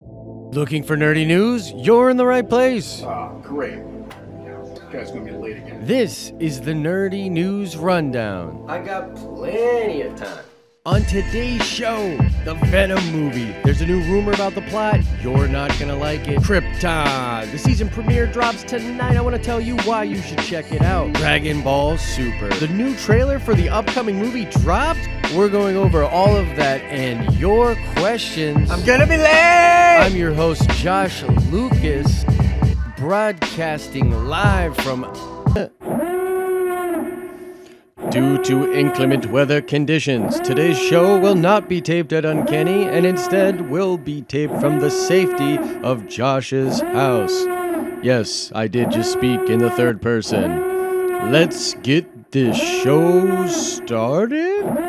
Looking for nerdy news? You're in the right place. Great. This guy's gonna be late again. This is the Nerdy News Rundown. I got plenty of time. On today's show, the Venom movie. There's a new rumor about the plot. You're not gonna like it. Krypton. The season premiere drops tonight. I want to tell you why you should check it out. Dragon Ball Super. The new trailer for the upcoming movie dropped. We're going over all of that and your questions. I'm gonna be late! I'm your host, Josh Lucas, broadcasting live from... Due to inclement weather conditions, today's show will not be taped at Uncanny and instead will be taped from the safety of Josh's house. Yes, I did just speak in the third person. Let's get this show started.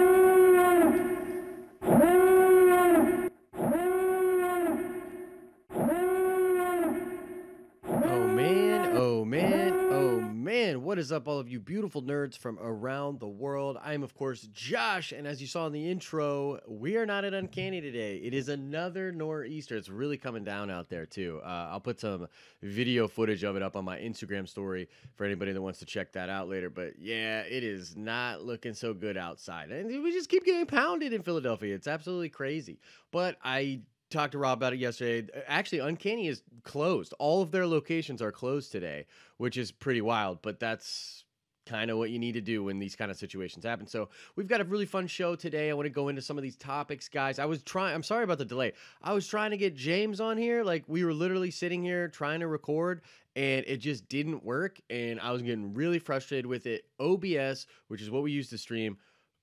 What is up, all of you beautiful nerds from around the world? I am, of course, Josh, and as you saw in the intro, we are not at Uncanny today. It is another nor'easter. It's really coming down out there, too. I'll put some video footage of it up on my Instagram story for anybody that wants to check that out later. But yeah, it is not looking so good outside. And we just keep getting pounded in Philadelphia. It's absolutely crazy. But I talked to Rob about it yesterday. Actually, Uncanny is closed. All of their locations are closed today, which is pretty wild, but that's kind of what you need to do when these kind of situations happen. So we've got a really fun show today. I want to go into some of these topics, guys. I'm sorry about the delay. I was trying to get James on here. Like, we were literally sitting here trying to record, and it just didn't work, and I was getting really frustrated with it. OBS, which is what we use to stream,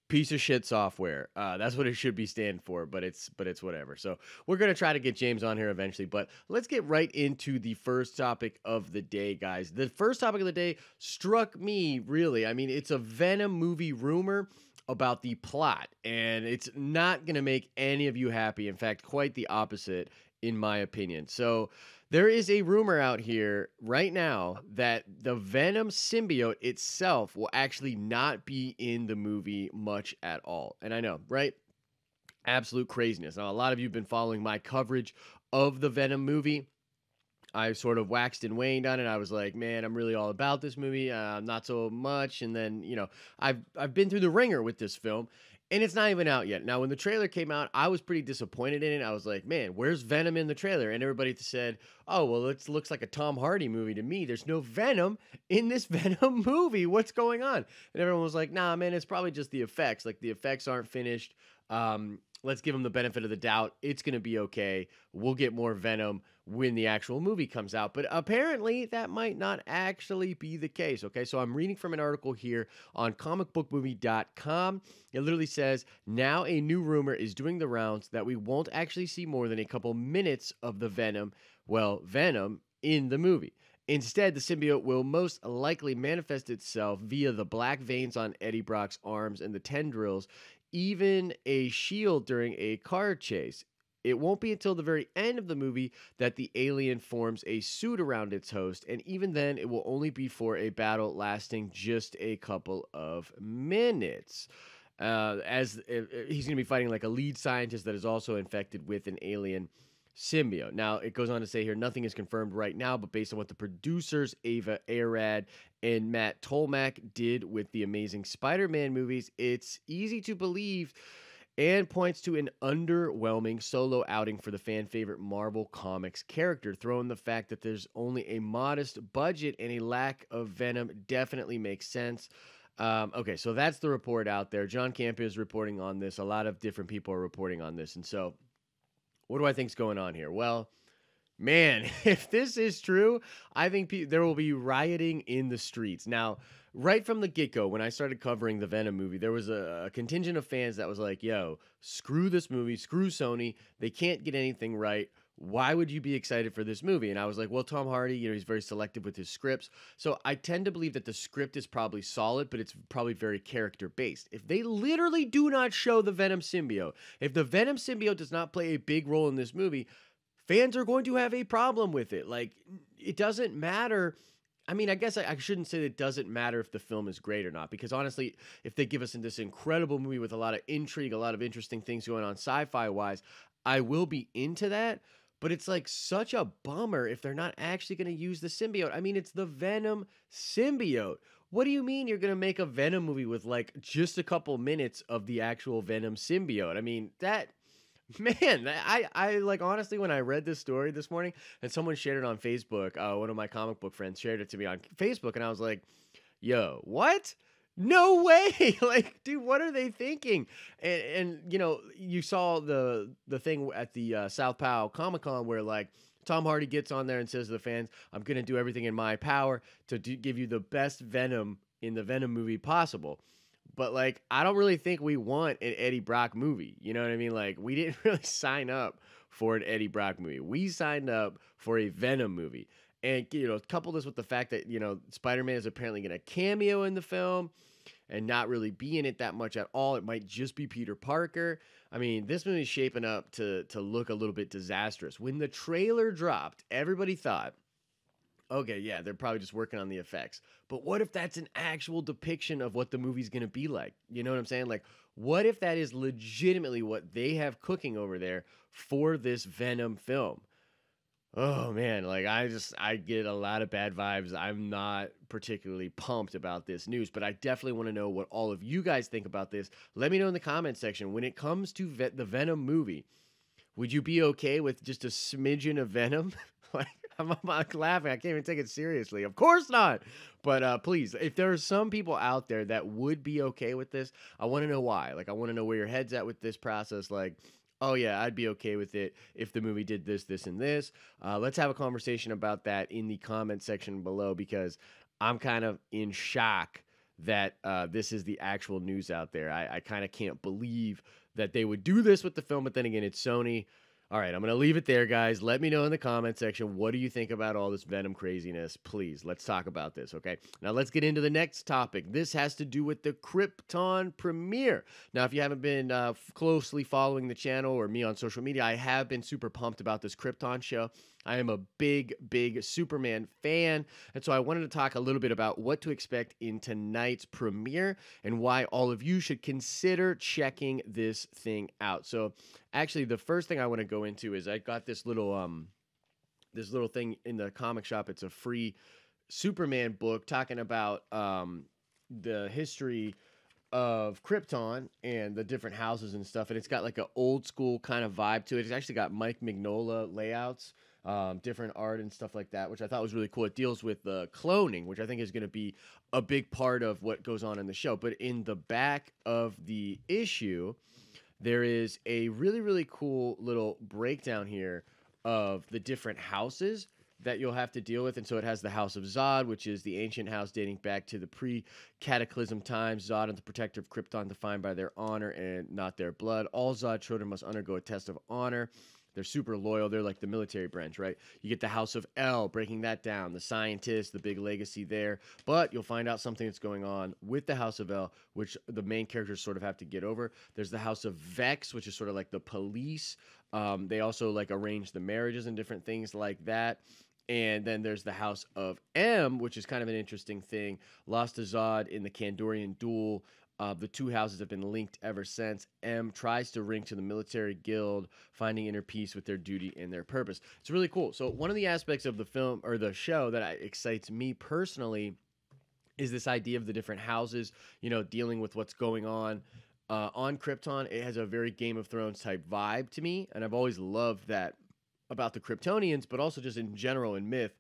piece of shit software. That's what it should be standing for, but it's whatever. So we're going to try to get James on here eventually, but let's get right into the first topic of the day, guys. The first topic of the day struck me, really. I mean, it's a Venom movie rumor about the plot, and it's not going to make any of you happy. In fact, quite the opposite, in my opinion. So there is a rumor out here right now that the Venom symbiote itself will actually not be in the movie much at all. And I know, right? Absolute craziness. Now, a lot of you have been following my coverage of the Venom movie. I sort of waxed and waned on it. I was like, man, I'm really all about this movie. Not so much. And then, I've been through the ringer with this film. And it's not even out yet. Now, when the trailer came out, I was pretty disappointed in it. I was like, man, where's Venom in the trailer? And everybody said, oh, well, it looks like a Tom Hardy movie to me. There's no Venom in this Venom movie. What's going on? And everyone was like, nah, man, it's probably just the effects. Like, the effects aren't finished. Let's give them the benefit of the doubt. It's going to be okay. We'll get more Venom when the actual movie comes out. But apparently that might not actually be the case, okay? So I'm reading from an article here on comicbookmovie.com. It literally says, now a new rumor is doing the rounds that we won't actually see more than a couple minutes of the Venom in the movie. Instead, the symbiote will most likely manifest itself via the black veins on Eddie Brock's arms and the tendrils, even a shield during a car chase. It won't be until the very end of the movie that the alien forms a suit around its host, and even then, it will only be for a battle lasting just a couple of minutes. As he's going to be fighting like a lead scientist that is also infected with an alien symbiote. Now, it goes on to say here, nothing is confirmed right now, but based on what the producers, Ava Arad and Matt Tolmach, did with the Amazing Spider-Man movies, it's easy to believe and points to an underwhelming solo outing for the fan-favorite Marvel Comics character. Throw in the fact that there's only a modest budget and a lack of Venom definitely makes sense. Okay, so that's the report out there. John Camp is reporting on this. A lot of different people are reporting on this, and so what do I think's going on here? Well, man, if this is true, I think there will be rioting in the streets. Now, right from the get-go, when I started covering the Venom movie, there was a contingent of fans that was like, yo, screw this movie, screw Sony. They can't get anything right. Why would you be excited for this movie? And I was like, well, Tom Hardy, he's very selective with his scripts. So I tend to believe that the script is probably solid, but it's probably very character-based. If they literally do not show the Venom symbiote, if the Venom symbiote does not play a big role in this movie, fans are going to have a problem with it. Like, it doesn't matter. I mean, I guess I shouldn't say that it doesn't matter if the film is great or not, because honestly, if they give us this incredible movie with a lot of intrigue, a lot of interesting things going on sci-fi wise, I will be into that. But it's like such a bummer if they're not actually going to use the symbiote. I mean, it's the Venom symbiote. What do you mean you're going to make a Venom movie with like just a couple minutes of the actual Venom symbiote? I mean, that man, I like honestly when I read this story this morning and someone shared it on Facebook, one of my comic book friends shared it to me on Facebook, and I was like, "Yo, what? No way!" Like, dude, what are they thinking? And you know, you saw the thing at the South Pal Comic Con where like Tom Hardy gets on there and says to the fans, "I'm gonna do everything in my power to give you the best Venom in the Venom movie possible." But like, I don't really think we want an Eddie Brock movie. You know what I mean? Like, we didn't really sign up for an Eddie Brock movie. We signed up for a Venom movie. And, you know, couple this with the fact that, you know, Spider-Man is apparently going to cameo in the film and not really be in it that much at all. It might just be Peter Parker. I mean, this movie is shaping up to look a little bit disastrous. When the trailer dropped, everybody thought, okay, yeah, they're probably just working on the effects. But what if that's an actual depiction of what the movie's going to be like? You know what I'm saying? Like, what if that is legitimately what they have cooking over there for this Venom film? Oh man, like I get a lot of bad vibes. I'm not particularly pumped about this news, but I definitely want to know what all of you guys think about this. Let me know in the comment section. When it comes to the Venom movie, would you be okay with just a smidgen of Venom? Like, I'm like laughing. I can't even take it seriously. Of course not. But please, if there are some people out there that would be okay with this, I want to know why. Like, I want to know where your head's at with this process. Like, oh yeah, I'd be okay with it if the movie did this, this, and this. Let's have a conversation about that in the comment section below, because I'm kind of in shock that this is the actual news out there. I kind of can't believe that they would do this with the film, but then again, it's Sony. All right, I'm going to leave it there, guys. Let me know in the comment section, what do you think about all this Venom craziness? Please, let's talk about this, okay? Now, let's get into the next topic. This has to do with the Krypton Premiere. Now, if you haven't been closely following the channel or me on social media, I have been super pumped about this Krypton show. I am a big, big Superman fan, and so I wanted to talk a little bit about what to expect in tonight's premiere and why all of you should consider checking this thing out. So, actually, the first thing I want to go into is I got this little thing in the comic shop. It's a free Superman book talking about the history of Krypton and the different houses and stuff, and it's got like an old school kind of vibe to it. It's actually got Mike Mignola layouts, different art and stuff like that, which I thought was really cool. It deals with cloning, which I think is going to be a big part of what goes on in the show. But in the back of the issue, there is a really, really cool little breakdown here of the different houses that you'll have to deal with. And so it has the House of Zod, which is the ancient house dating back to the pre-cataclysm times. Zod and the protector of Krypton, defined by their honor and not their blood. All Zod children must undergo a test of honor. They're super loyal. They're like the military branch, right? You get the House of El, breaking that down. The scientists, the big legacy there. But you'll find out something that's going on with the House of El, which the main characters sort of have to get over. There's the House of Vex, which is sort of like the police. They also like arrange the marriages and different things like that. And then there's the House of M, which is kind of an interesting thing. Lost to Zod in the Kandorian duel. The two houses have been linked ever since. M tries to ring to the military guild, finding inner peace with their duty and their purpose. It's really cool. So one of the aspects of the film or the show that excites me personally is this idea of the different houses, you know, dealing with what's going on Krypton. It has a very Game of Thrones type vibe to me, and I've always loved that about the Kryptonians, but also just in general in myth.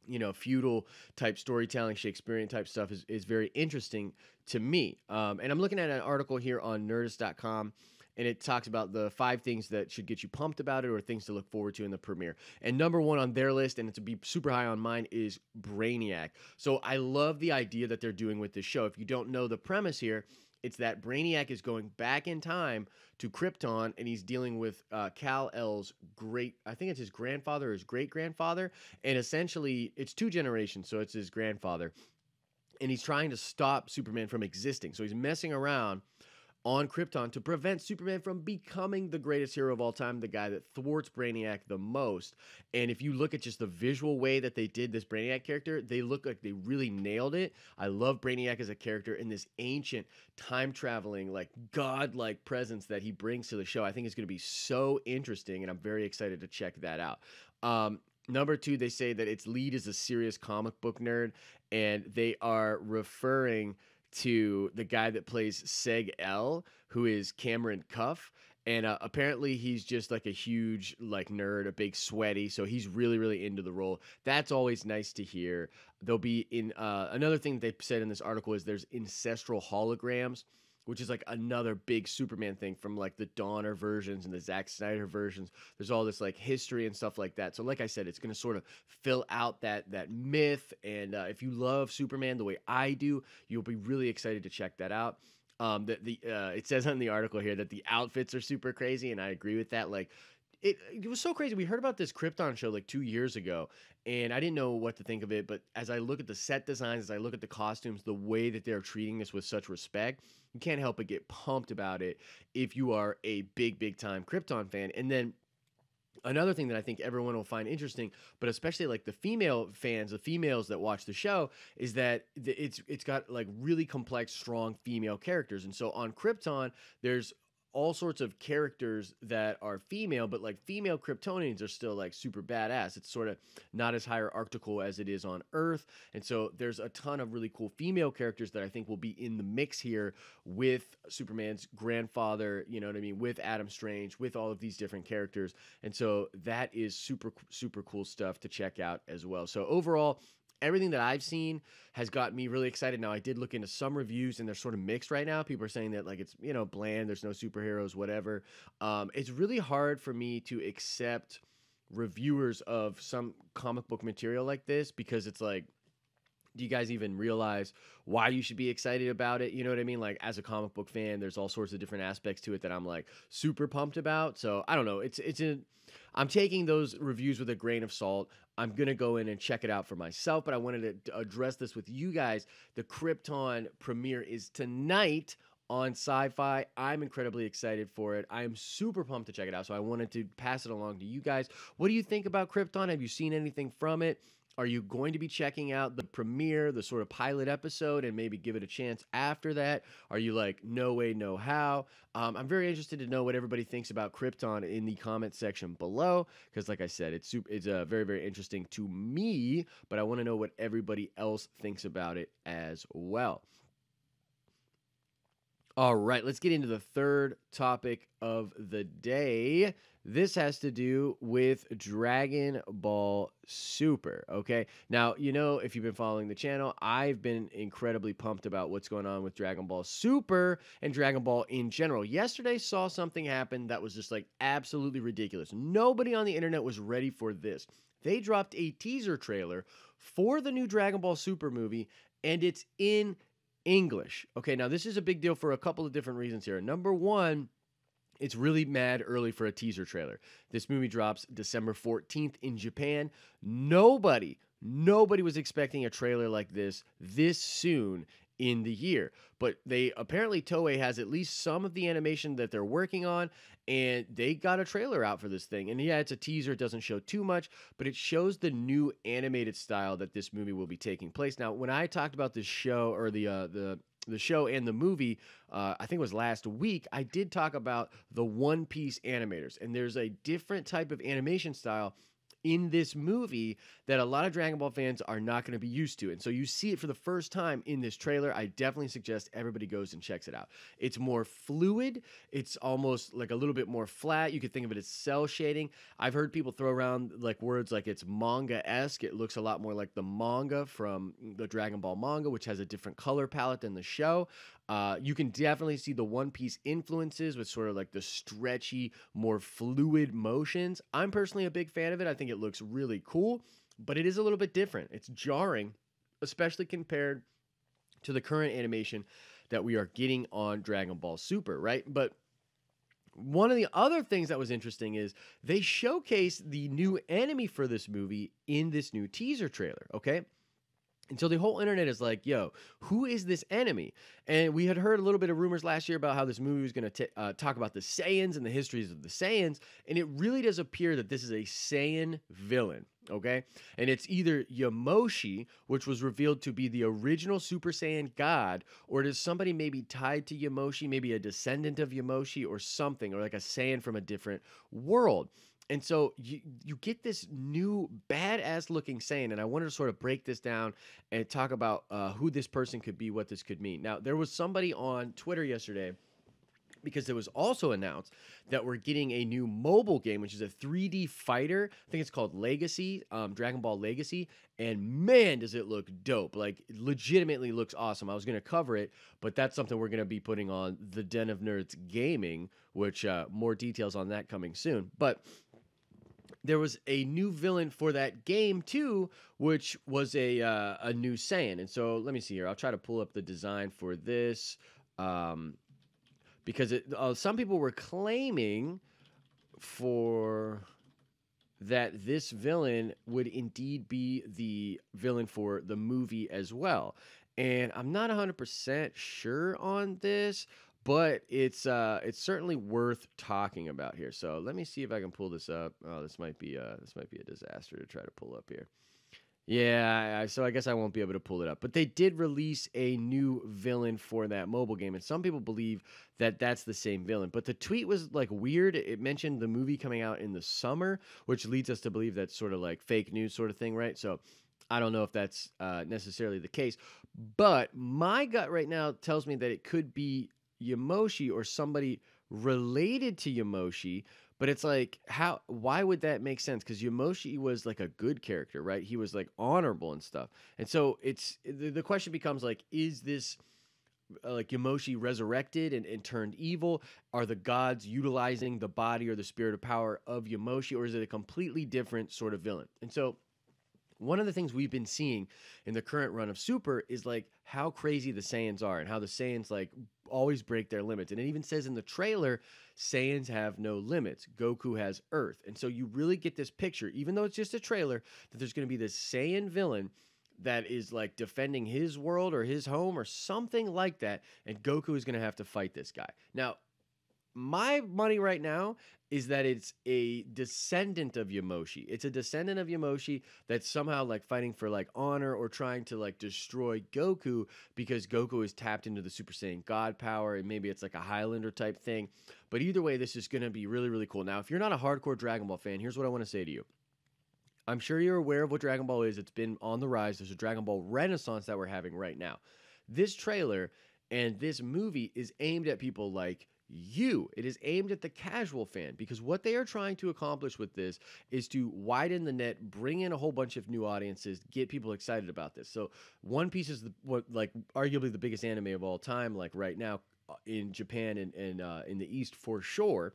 You know, feudal type storytelling, Shakespearean type stuff is very interesting to me. And I'm looking at an article here on Nerdist.com, and it talks about the 5 things that should get you pumped about it or things to look forward to in the premiere. And number 1 on their list, and it's to be super high on mine, is Brainiac. So I love the idea that they're doing with this show. If you don't know the premise here, it's that Brainiac is going back in time to Krypton, and he's dealing with Kal-El's I think it's his grandfather or his great-grandfather, and essentially it's 2 generations, so it's his grandfather, and he's trying to stop Superman from existing. So he's messing around on Krypton to prevent Superman from becoming the greatest hero of all time, the guy that thwarts Brainiac the most. And if you look at just the visual way that they did this Brainiac character, they look like they really nailed it. I love Brainiac as a character in this ancient, time-traveling, like godlike presence that he brings to the show. I think it's going to be so interesting, and I'm very excited to check that out. Number 2, they say that its lead is a serious comic book nerd, and they are referring to the guy that plays Seg L, who is Cameron Cuff. And apparently he's just like a huge like nerd, a big sweaty. So he's really, really into the role. That's always nice to hear. There'll be in another thing they said in this article is there's ancestral holograms, which is like another big Superman thing from like the Donner versions and the Zack Snyder versions. There's all this like history and stuff like that. So like I said, it's going to sort of fill out that myth. And if you love Superman the way I do, you'll be really excited to check that out. It says on the article here that the outfits are super crazy, and I agree with that. Like, it was so crazy. We heard about this Krypton show like 2 years ago, and I didn't know what to think of it. But as I look at the set designs, as I look at the costumes, the way that they're treating this with such respect, you can't help but get pumped about it if you are a big time Krypton fan. And then another thing that I think everyone will find interesting, but especially like the female fans, the females that watch the show, is that it's got like really complex, strong female characters. And so on Krypton, there's all sorts of characters that are female, but like female Kryptonians are still like super badass. It's sort of not as hierarchical as it is on Earth. And so there's a ton of really cool female characters that I think will be in the mix here with Superman's grandfather, you know what I mean, with Adam Strange, with all of these different characters. And so that is super, super cool stuff to check out as well. So overall, everything that I've seen has got me really excited. Now, I did look into some reviews, and they're sort of mixed right now. People are saying that, like, it's, you know, bland, there's no superheroes, whatever. It's really hard for me to accept reviewers of some comic book material like this because it's like, do you guys even realize why you should be excited about it? You know what I mean? Like, as a comic book fan, there's all sorts of different aspects to it that I'm, like, super pumped about. So, I don't know. I'm taking those reviews with a grain of salt. I'm going to go in and check it out for myself, but I wanted to address this with you guys. The Krypton premiere is tonight on Sci-Fi. I'm incredibly excited for it. I am super pumped to check it out, so I wanted to pass it along to you guys. What do you think about Krypton? Have you seen anything from it? Are you going to be checking out the premiere, the sort of pilot episode, and maybe give it a chance after that? Are you like, no way, no how? I'm very interested to know what everybody thinks about Krypton in the comment section below, because like I said, it's very, very interesting to me, but I want to know what everybody else thinks about it as well. All right, let's get into the third topic of the day. This has to do with Dragon Ball Super, okay? Now, you know, if you've been following the channel, I've been incredibly pumped about what's going on with Dragon Ball Super and Dragon Ball in general. Yesterday saw something happen that was just like absolutely ridiculous. Nobody on the internet was ready for this. They dropped a teaser trailer for the new Dragon Ball Super movie, and it's in English. Okay, now this is a big deal for a couple of different reasons here. Number one, it's really mad early for a teaser trailer. This movie drops December 14th in Japan. Nobody was expecting a trailer like this soon in the year. But apparently Toei has at least some of the animation that they're working on, and they got a trailer out for this thing. And yeah, it's a teaser. It doesn't show too much, but it shows the new animated style that this movie will be taking place. Now, when I talked about this show, or the show and the movie, I think it was last week, I did talk about the One Piece animators. And there's a different type of animation style in this movie that a lot of Dragon Ball fans are not going to be used to. And so you see it for the first time in this trailer. I definitely suggest everybody goes and checks it out. It's more fluid. It's almost like a little bit more flat. You could think of it as cell shading. I've heard people throw around like words like it's manga-esque. It looks a lot more like the manga from the Dragon Ball manga, which has a different color palette than the show. You can definitely see the One Piece influences with sort of like the stretchy, more fluid motions. I'm personally a big fan of it. I think it looks really cool, but it is a little bit different. It's jarring, especially compared to the current animation that we are getting on Dragon Ball Super, right? But one of the other things that was interesting is they showcased the new enemy for this movie in this new teaser trailer, okay? And so the whole internet is like, yo, who is this enemy? And we had heard a little bit of rumors last year about how this movie was going to talk about the Saiyans and the histories of the Saiyans. And it really does appear that this is a Saiyan villain, okay? And it's either Yamoshi, which was revealed to be the original Super Saiyan god, or it is somebody maybe tied to Yamoshi, maybe a descendant of Yamoshi or something, or like a Saiyan from a different world. And so you get this new badass looking Saiyan, and I wanted to sort of break this down and talk about who this person could be, what this could mean. Now, there was somebody on Twitter yesterday, because it was also announced that we're getting a new mobile game, which is a 3D fighter. I think it's called Legacy, Dragon Ball Legacy. And man, does it look dope. Like, it legitimately looks awesome. I was going to cover it, but that's something we're going to be putting on the Den of Nerds Gaming, which more details on that coming soon. But there was a new villain for that game too, which was a new Saiyan. And so let me see here. I'll try to pull up the design for this, because some people were claiming for that this villain would indeed be the villain for the movie as well. And I'm not 100% sure on this, but it's certainly worth talking about here. So let me see if I can pull this up. Oh, this might be a disaster to try to pull up here. Yeah, so I guess I won't be able to pull it up. But they did release a new villain for that mobile game, and some people believe that that's the same villain. But the tweet was like weird. It mentioned the movie coming out in the summer, which leads us to believe that's sort of like fake news sort of thing, right? So I don't know if that's necessarily the case. But my gut right now tells me that it could be Yamoshi or somebody related to Yamoshi, but it's like, why would that make sense? Because Yamoshi was like a good character, right? He was like honorable and stuff. And so the question becomes like, is this like Yamoshi resurrected and turned evil? Are the gods utilizing the body or the spirit of power of Yamoshi, or is it a completely different sort of villain? And so one of the things we've been seeing in the current run of Super is like how crazy the Saiyans are and how the Saiyans like always break their limits. And it even says in the trailer, Saiyans have no limits. Goku has Earth. And so you really get this picture, even though it's just a trailer, that there's going to be this Saiyan villain that is like defending his world or his home or something like that. And Goku is going to have to fight this guy. Now, my money right now is that it's a descendant of Yamoshi. It's a descendant of Yamoshi that's somehow like fighting for like honor or trying to like destroy Goku because Goku is tapped into the Super Saiyan God power, and maybe it's like a Highlander type thing. But either way, this is going to be really, really cool. Now, if you're not a hardcore Dragon Ball fan, here's what I want to say to you. I'm sure you're aware of what Dragon Ball is. It's been on the rise. There's a Dragon Ball renaissance that we're having right now. This trailer and this movie is aimed at people like you. It is aimed at the casual fan, because what they are trying to accomplish with this is to widen the net, bring in a whole bunch of new audiences, get people excited about this. So One Piece is like arguably the biggest anime of all time, like right now in Japan and in the East for sure.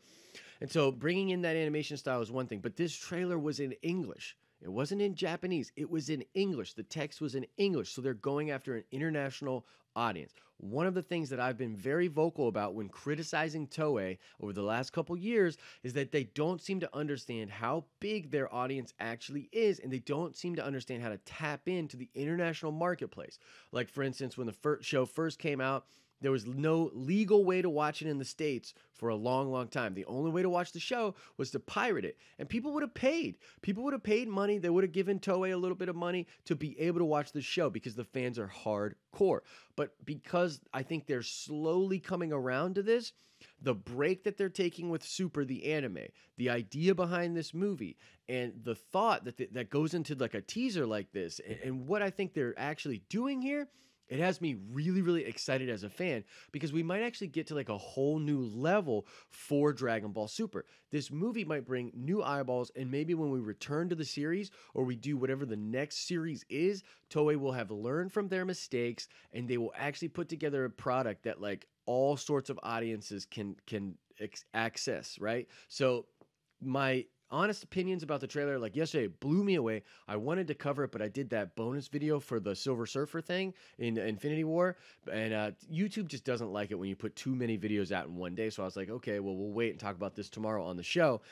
And so bringing in that animation style is one thing, but this trailer was in English. It wasn't in Japanese. It was in English. The text was in English. So they're going after an international audience. One of the things that I've been very vocal about when criticizing Toei over the last couple years is that they don't seem to understand how big their audience actually is, and they don't seem to understand how to tap into the international marketplace. Like, for instance, when the show first came out, there was no legal way to watch it in the States for a long, long time. The only way to watch the show was to pirate it. And people would have paid. People would have paid money. They would have given Toei a little bit of money to be able to watch the show because the fans are hardcore. But because I think they're slowly coming around to this, the break that they're taking with Super, the anime, the idea behind this movie, and the thought that goes into like a teaser like this, and what I think they're actually doing here, it has me really, really excited as a fan, because we might actually get to like a whole new level for Dragon Ball Super. This movie might bring new eyeballs, and maybe when we return to the series or we do whatever the next series is, Toei will have learned from their mistakes, and they will actually put together a product that like all sorts of audiences can access, right? So my honest opinions about the trailer, like yesterday, blew me away. I wanted to cover it, but I did that bonus video for the Silver Surfer thing in Infinity War, and YouTube just doesn't like it when you put too many videos out in one day. So I was like, okay, well, we'll wait and talk about this tomorrow on the show.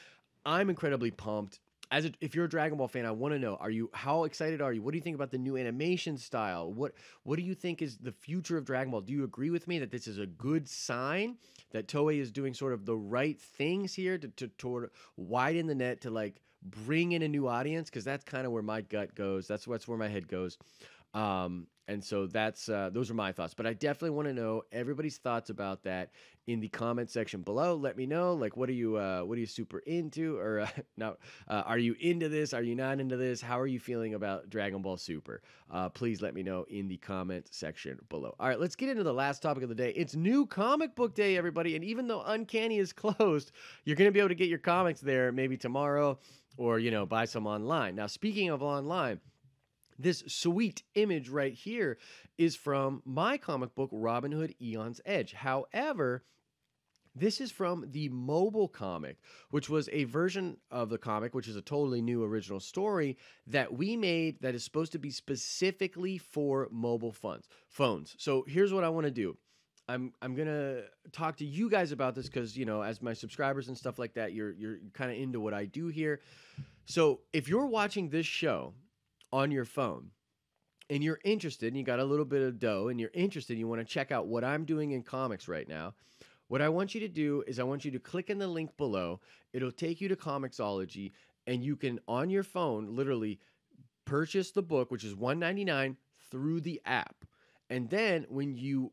I'm incredibly pumped. if you're a Dragon Ball fan, I want to know, how excited are you? What do you think about the new animation style? What do you think is the future of Dragon Ball? Do you agree with me that this is a good sign that Toei is doing sort of the right things here to widen the net, to like bring in a new audience? Because that's kind of where my gut goes. That's where my head goes. And so that's those are my thoughts. But I definitely want to know everybody's thoughts about that in the comment section below. Let me know, like, what are you super into, or not? Are you into this? Are you not into this? How are you feeling about Dragon Ball Super? Please let me know in the comment section below. All right, let's get into the last topic of the day. It's New Comic Book Day, everybody. And even though Uncanny is closed, you're gonna be able to get your comics there maybe tomorrow, or buy some online. Now, speaking of online, this sweet image right here is from my comic book, Robin Hood Eon's Edge. However, this is from the mobile comic, which was a version of the comic, which is a totally new original story that we made that is supposed to be specifically for mobile phones. So here's what I want to do. I'm gonna talk to you guys about this because, as my subscribers and stuff like that, you're kind of into what I do here. So if you're watching this show on your phone and you're interested, and you got a little bit of dough and you're interested, you want to check out what I'm doing in comics right now, what I want you to do is I want you to click in the link below. It'll take you to Comixology, and you can, on your phone, literally purchase the book, which is $1.99, through the app. And then when you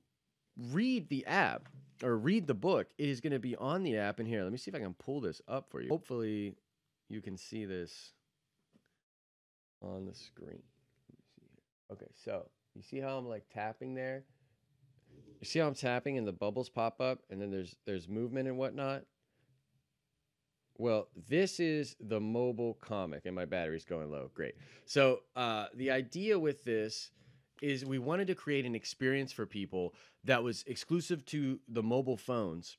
read the app or read the book, it is going to be on the app. And here, let me see if I can pull this up for you. Hopefully you can see this on the screen. Okay, so you see how I'm like tapping there? You see how I'm tapping and the bubbles pop up, and then there's movement and whatnot? Well, this is the mobile comic, and my battery's going low. Great. So the idea with this is we wanted to create an experience for people that was exclusive to the mobile phones,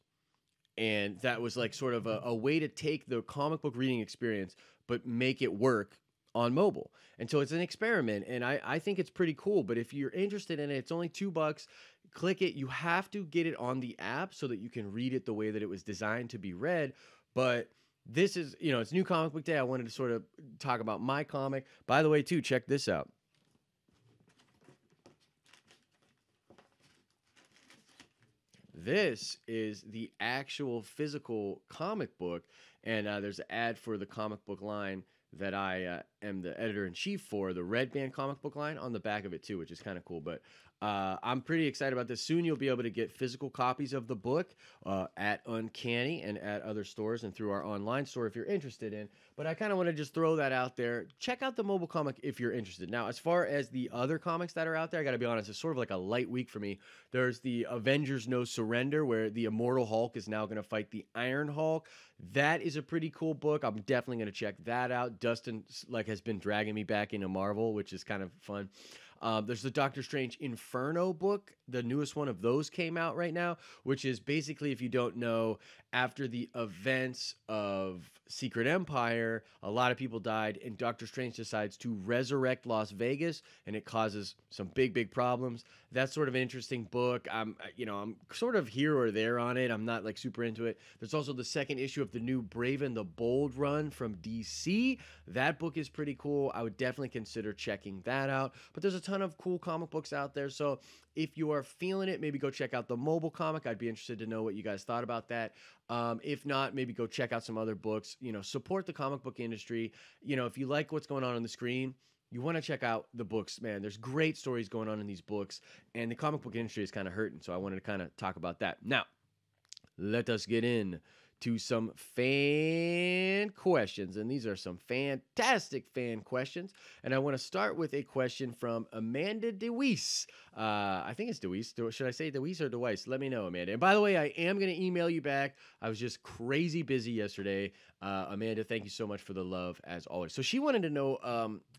and that was like sort of a way to take the comic book reading experience but make it work on mobile. And so it's an experiment, and I think it's pretty cool. But if you're interested in it, it's only $2. Click it. You have to get it on the app so that you can read it the way that it was designed to be read. But this is, it's New Comic Book Day. I wanted to sort of talk about my comic. By the way, too, check this out. This is the actual physical comic book, and there's an ad for the comic book line that I am the editor-in-chief for, the Red Band comic book line, on the back of it too, which is kind of cool. But I'm pretty excited about this. Soon you'll be able to get physical copies of the book at Uncanny and at other stores and through our online store if you're interested in. But I kind of want to just throw that out there. Check out the mobile comic if you're interested. Now, as far as the other comics that are out there, I got to be honest, it's sort of like a light week for me. There's the Avengers No Surrender, where the Immortal Hulk is now going to fight the Iron Hulk. That is a pretty cool book. I'm definitely going to check that out. Dustin has been dragging me back into Marvel, which is kind of fun. There's the Doctor Strange Inferno book. The newest one of those came out right now, which is basically, if you don't know, after the events of Secret Empire, a lot of people died, and Doctor Strange decides to resurrect Las Vegas, and it causes some big problems. That's sort of an interesting book. I'm sort of here or there on it. I'm not like super into it. There's also the second issue of the new Brave and the Bold run from DC. That book is pretty cool. I would definitely consider checking that out. But there's a ton of cool comic books out there. So if you are feeling it, maybe go check out the mobile comic. I'd be interested to know what you guys thought about that. If not, maybe go check out some other books. Support the comic book industry. If you like what's going on the screen, you want to check out the books, man. There's great stories going on in these books, and the comic book industry is kind of hurting. So I wanted to kind of talk about that. Now, let us get in to some fan questions, and these are some fantastic fan questions. And I want to start with a question from Amanda DeWeese. I think it's DeWeese. Should I say DeWeese or DeWeese? Let me know, Amanda. And by the way, I am going to email you back. I was just crazy busy yesterday. Amanda, thank you so much for the love, as always. So she wanted to know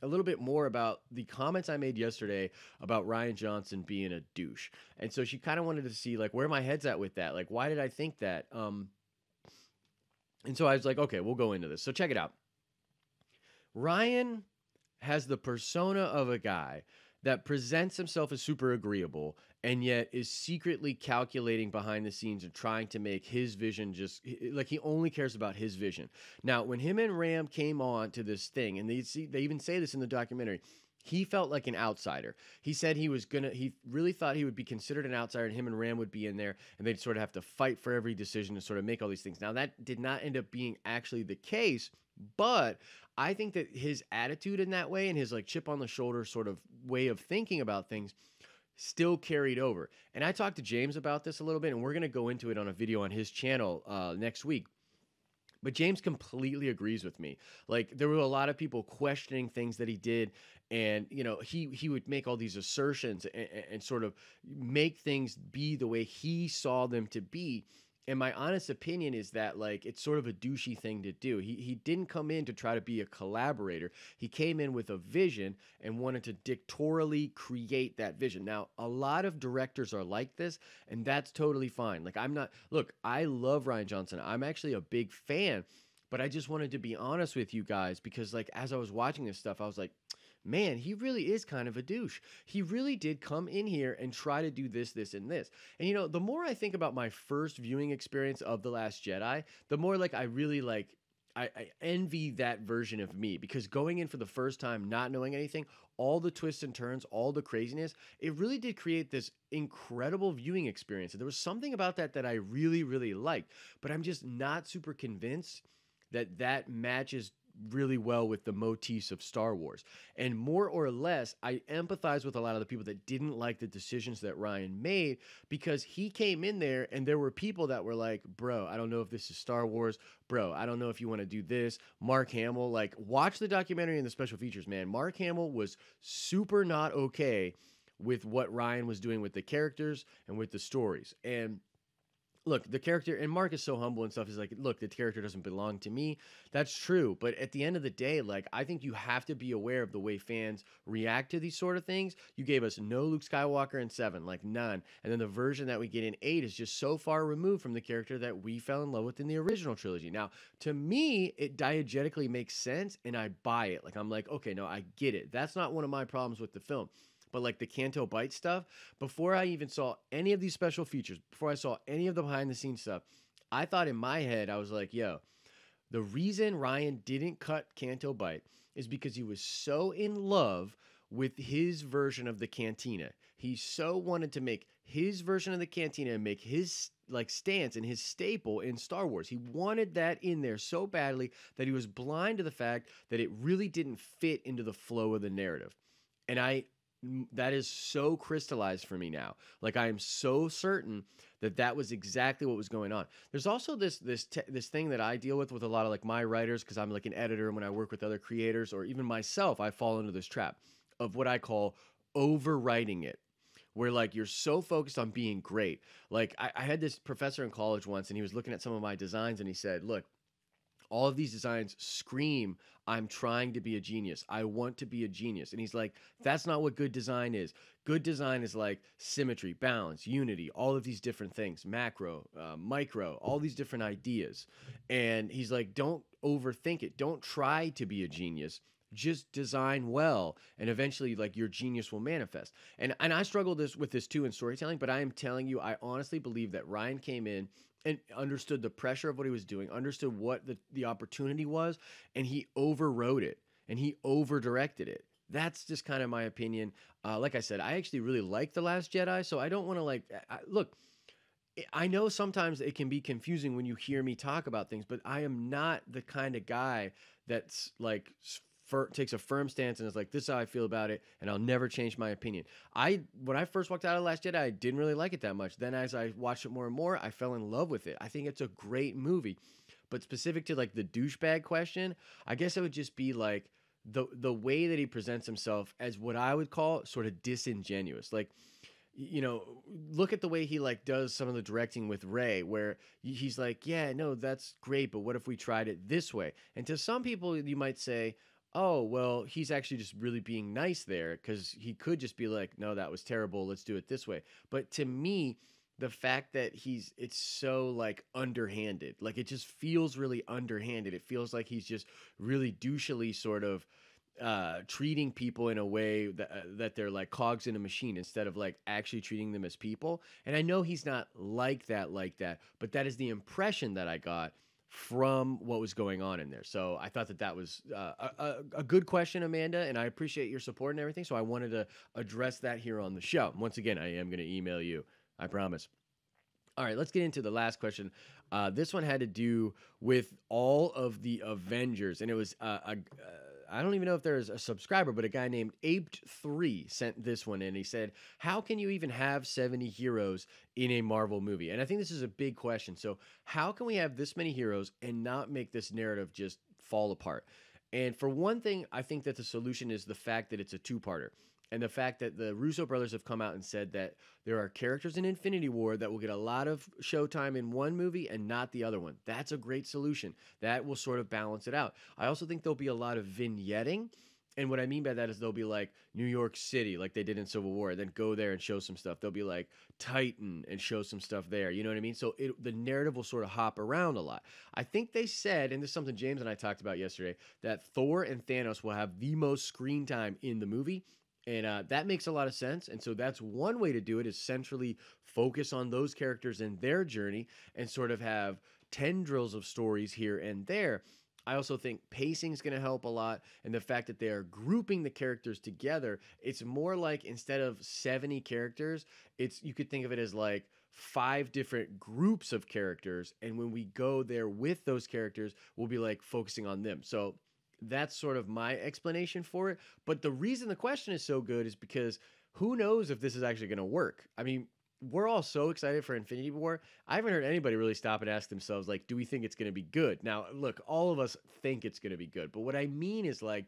a little bit more about the comments I made yesterday about Rian Johnson being a douche. And so she kind of wanted to see where my head's at with that. Why did I think that? And so I was like, okay, we'll go into this. So check it out. Ryan has the persona of a guy that presents himself as super agreeable and yet is secretly calculating behind the scenes and trying to make his vision just like he only cares about his vision. Now, when him and Ram came on to this thing, and they even say this in the documentary, he felt like an outsider. He said he really thought he would be considered an outsider, and him and Ram would be in there, and they'd sort of have to fight for every decision to sort of make all these things. Now, that did not end up being actually the case, but I think that his attitude in that way and his like chip on the shoulder sort of way of thinking about things still carried over. And I talked to James about this a little bit, and we're going to go into it on a video on his channel next week. But James completely agrees with me. Like, there were a lot of people questioning things that he did, and you know, he would make all these assertions and sort of make things be the way he saw them to be. And my honest opinion is that, like, it's sort of a douchey thing to do. He didn't come in to try to be a collaborator. He came in with a vision and wanted to dictatorially create that vision. Now, a lot of directors are like this, and that's totally fine. Like, look, I love Rian Johnson. I'm actually a big fan, but I just wanted to be honest with you guys because, like, as I was watching this stuff, I was like, man, he really is kind of a douche. He really did come in here and try to do this, this, and this. And, you know, the more I think about my first viewing experience of The Last Jedi, the more, like, I really, like, I envy that version of me, because going in for the first time, not knowing anything, all the twists and turns, all the craziness, it really did create this incredible viewing experience. And there was something about that that I really, really liked, but I'm just not super convinced that that matches really well with the motifs of Star Wars. And more or less, I empathize with a lot of the people that didn't like the decisions that Rian made, because he came in there and there were people that were like, bro, I don't know if this is Star Wars. Bro, I don't know if you want to do this. Mark Hamill, like, watch the documentary and the special features, man. Mark Hamill was super not okay with what Rian was doing with the characters and with the stories. And look, the character, and Mark is so humble and stuff, is like, look, the character doesn't belong to me. That's true. But at the end of the day, like, I think you have to be aware of the way fans react to these sort of things. You gave us no Luke Skywalker in 7, like none. And then the version that we get in 8 is just so far removed from the character that we fell in love with in the original trilogy. Now, to me, it diegetically makes sense and I buy it. Like, I'm like, okay, no, I get it. That's not one of my problems with the film. But like the Canto Bight stuff, before I even saw any of these special features, before I saw any of the behind the scenes stuff, I thought in my head, I was like, yo, the reason Rian didn't cut Canto Bight is because he was so in love with his version of the cantina. He so wanted to make his version of the cantina and make his like stance and his staple in Star Wars. He wanted that in there so badly that he was blind to the fact that it really didn't fit into the flow of the narrative. And that is so crystallized for me now. Like, I am so certain that that was exactly what was going on. There's also this thing that I deal with a lot of like my writers, because I'm like an editor, and when I work with other creators or even myself, I fall into this trap of what I call overwriting it, where like you're so focused on being great. Like I had this professor in college once, and he was looking at some of my designs, and he said, look, all of these designs scream, I'm trying to be a genius. I want to be a genius. And he's like, that's not what good design is. Good design is like symmetry, balance, unity, all of these different things, macro, micro, all these different ideas. And he's like, don't overthink it. Don't try to be a genius. Just design well, and eventually like your genius will manifest. And I struggle with this too in storytelling, but I am telling you, I honestly believe that Rian came in and understood the pressure of what he was doing, understood what the opportunity was, and he overrode it, and he over-directed it. That's just kind of my opinion. Like I said, I actually really like The Last Jedi, so I don't want to like... look, I know sometimes it can be confusing when you hear me talk about things, but I am not the kind of guy that's like... takes a firm stance and is like, this is how I feel about it, and I'll never change my opinion. When I first walked out of Last Jedi, I didn't really like it that much. Then as I watched it more and more, I fell in love with it. I think it's a great movie. But specific to like the douchebag question, I guess it would just be like the way that he presents himself as what I would call sort of disingenuous. Like, you know, look at the way he like does some of the directing with Rey, where he's like, yeah, no, that's great, but what if we tried it this way? And to some people, you might say, oh, well, he's actually just really being nice there, because he could just be like, no, that was terrible, let's do it this way. But to me, the fact that it's so like underhanded, like it just feels really underhanded. It feels like he's just really douchily sort of treating people in a way that they're like cogs in a machine instead of like actually treating them as people. And I know he's not like that, but that is the impression that I got from what was going on in there. So I thought that was a good question, Amanda, and I appreciate your support and everything. So I wanted to address that here on the show. Once again, I am going to email you. I promise. All right, let's get into the last question. This one had to do with all of the Avengers, and it was I don't even know if there's a subscriber, but a guy named Aped3 sent this one in. He said, how can you even have 70 heroes in a Marvel movie? And I think this is a big question. So how can we have this many heroes and not make this narrative just fall apart? And for one thing, I think that the solution is the fact that it's a two-parter. And the fact that the Russo brothers have come out and said that there are characters in Infinity War that will get a lot of showtime in one movie and not the other one. That's a great solution. That will sort of balance it out. I also think there'll be a lot of vignetting. And what I mean by that is they'll be like New York City, like they did in Civil War, and then go there and show some stuff. They'll be like Titan and show some stuff there. You know what I mean? So the narrative will sort of hop around a lot. I think they said, and this is something James and I talked about yesterday, that Thor and Thanos will have the most screen time in the movie. And that makes a lot of sense. And so that's one way to do it, is centrally focus on those characters and their journey and sort of have tendrils of stories here and there. I also think pacing is going to help a lot. And the fact that they are grouping the characters together, it's more like instead of 70 characters, you could think of it as like 5 different groups of characters. And when we go there with those characters, we'll be like focusing on them. So that's sort of my explanation for it. But the reason the question is so good is because who knows if this is actually going to work? I mean, we're all so excited for Infinity War. I haven't heard anybody really stop and ask themselves, like, do we think it's going to be good? Now, look, all of us think it's going to be good. But what I mean is, like,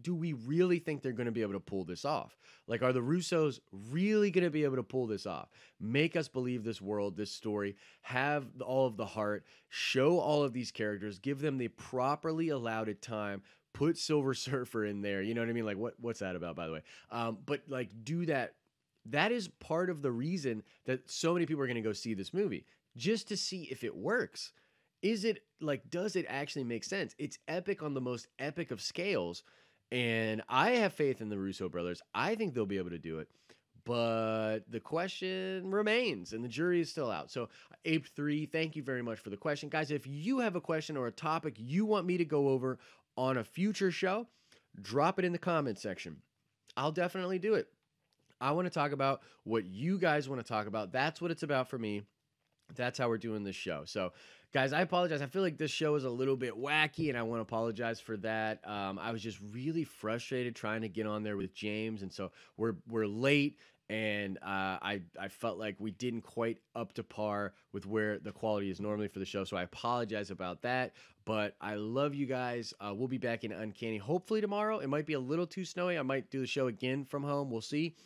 do we really think they're going to be able to pull this off? Like, are the Russos really going to be able to pull this off? Make us believe this world, this story, have all of the heart, show all of these characters, give them the properly allotted time, put Silver Surfer in there. You know what I mean? Like, what's that about, by the way? But, like, do that. That is part of the reason that so many people are going to go see this movie, just to see if it works. Is it, like, does it actually make sense? It's epic on the most epic of scales. And I have faith in the Russo brothers. I think they'll be able to do it. But the question remains, and the jury is still out. So, Ape3, thank you very much for the question. Guys, if you have a question or a topic you want me to go over on a future show, drop it in the comment section. I'll definitely do it. I want to talk about what you guys want to talk about. That's what it's about for me. That's how we're doing this show. So, guys, I apologize. I feel like this show is a little bit wacky, and I want to apologize for that. I was just really frustrated trying to get on there with James, and so we're late, and I felt like we didn't quite up to par with where the quality is normally for the show, so I apologize about that. But I love you guys. We'll be back in Uncanny hopefully tomorrow. It might be a little too snowy. I might do the show again from home. We'll see.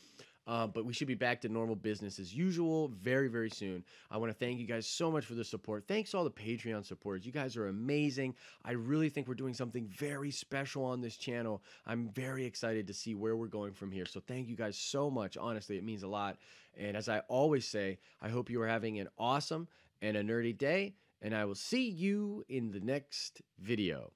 But we should be back to normal business as usual very, very soon. I want to thank you guys so much for the support. Thanks to all the Patreon supporters. You guys are amazing. I really think we're doing something very special on this channel. I'm very excited to see where we're going from here. So thank you guys so much. Honestly, it means a lot. And as I always say, I hope you are having an awesome and a nerdy day. And I will see you in the next video.